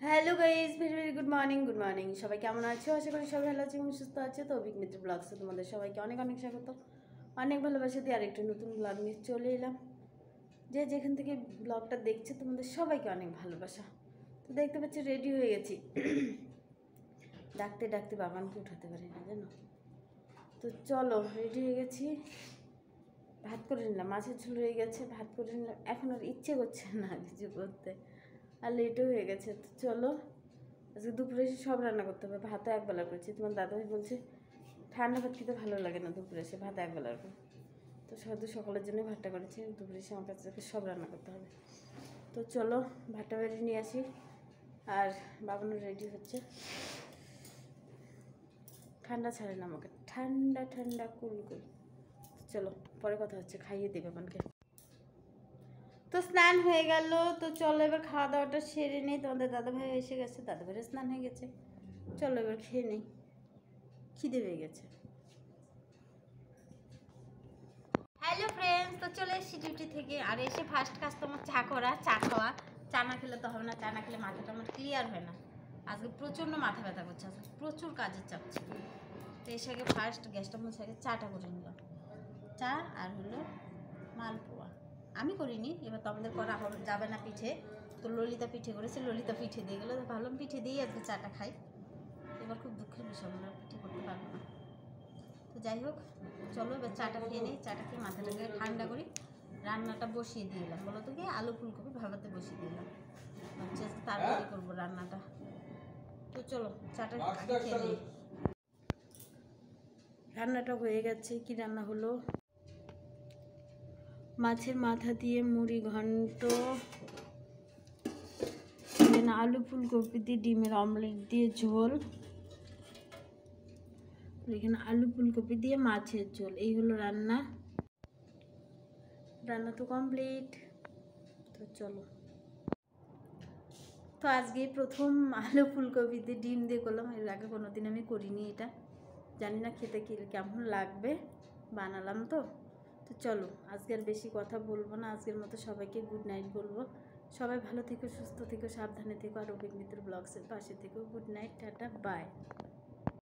Hello guys, very very good morning. সবাই কেমন আছো? আশা করি সবাই ভালো আছে এবং সুস্থ আছে। তো অভিক মিত্র ব্লগসে তোমাদের সবাইকে অনেক অনেক স্বাগত, অনেক ভালোবাসা দিয়ে আরেকটা নতুন ব্লগ নিয়ে চলে এলাম। যে যেখান থেকে ব্লগটা দেখছে তোমাদের সবাইকে অনেক ভালোবাসা। তো দেখতে পাচ্ছি রেডি হয়ে গেছি। ডাকতে ডাকতে বাবানকে উঠাতে পারি না জানো। তো চলো, রেডি হয়ে গেছি। ভাত করে নিলাম, মাছের ঝোল হয়ে গেছে, ভাত করে নিলাম। এখন আর ইচ্ছে করছে না কিছু করতে, আর লেটও হয়ে গেছে। তো চলো, আজকে দুপুরে এসে সব রান্না করতে হবে। ভাতও একবেলা করেছি। তোমার দাদাভাই বলছে ঠান্ডা ভাত খেতে ভালো লাগে না, দুপুরে এসে ভাত একবেলার করে। তো শুধু সকালের জন্য ভাতটা করেছি, দুপুরে এসে আমার কাছে সব রান্না করতে হবে। তো চলো, ভাতটা বেরিয়ে নিয়ে আসি। আর বাবানও রেডি হচ্ছে। ঠান্ডা ছাড়ে না আমাকে, ঠান্ডা ঠান্ডা কুল কুল। চলো, পরে কথা হচ্ছে, খাইয়ে দেবে বাবানকে। তো স্নান হয়ে গেল। তো চলো এবার খাওয়া দাওয়াটা সেরে নেই। তোমাদের দাদাভাই এসে গেছে, দাদাভাইয়ের স্নান হয়ে গেছে। চলো এবার খেয়ে নেই, খিদে হয়ে গেছে। হ্যালো ফ্রেন্ডস, তো চলে এসেছি ডিউটি থেকে। আর এসে ফার্স্ট কাজ তোমার চা করা, চা খাওয়া। চা না খেলে তো হবে না, চা না খেলে মাথাটা আমার ক্লিয়ার হয় না। আজকে প্রচণ্ড মাথা ব্যথা করছে, আজকে প্রচুর কাজের চাপ ছিল। তো এসে আগে ফার্স্ট গ্যাসটা মুছে আগে চাটা করে নিলাম। চা আর হলো মালপোয়া আমি করিনি, এবার তো আমাদের করা যাবে না পিঠে। তো ললিতা পিঠে করেছে, ললিতা পিঠে দিয়ে গেলো। ভাবলাম পিঠে দিয়েই আজকে চাটা খাই। এবার খুব দুঃখের বিষয়, আমরা পিঠে করতে পারবো না। তো যাই হোক, চলো এবার চাটা খেয়ে নিই। চাটা খেয়ে মাথাটাকে ঠান্ডা করি। রান্নাটা বসিয়ে দিলাম, বলো তো কি আলু ফুলকপি ভাবাতে বসিয়ে দিলাম। ভাবছি আজকে তাড়াতাড়ি করবো রান্নাটা। তো চলো চাটা খেয়ে নিই। রান্নাটা হয়ে গেছে। কি রান্না হলো? মাছের মাথা দিয়ে মুড়ি ঘন্ট, আলু ফুলকপি দিয়ে ডিমের অমলেট দিয়ে ঝোল, এখানে আলু ফুলকপি দিয়ে মাছের ঝোল। এই হলো রান্না। রান্না তো কমপ্লিট। তো চলো, তো আজকে প্রথম আলু ফুলকপি দিয়ে ডিম দিয়ে করলাম। এর আগে কোনো দিন আমি করিনি এটা, জানি না খেতে কেমন লাগবে। বানালাম তো। তো চলো, আজকে আর বেশি কথা বলবো না। আজকের মতো সবাইকে গুড নাইট বলবো। সবাই ভালো থেকো, সুস্থ থেকো, সাবধানে থেকো। আর অভিক মিত্র ব্লগসের পাশে থেকো। Good night, tata, by.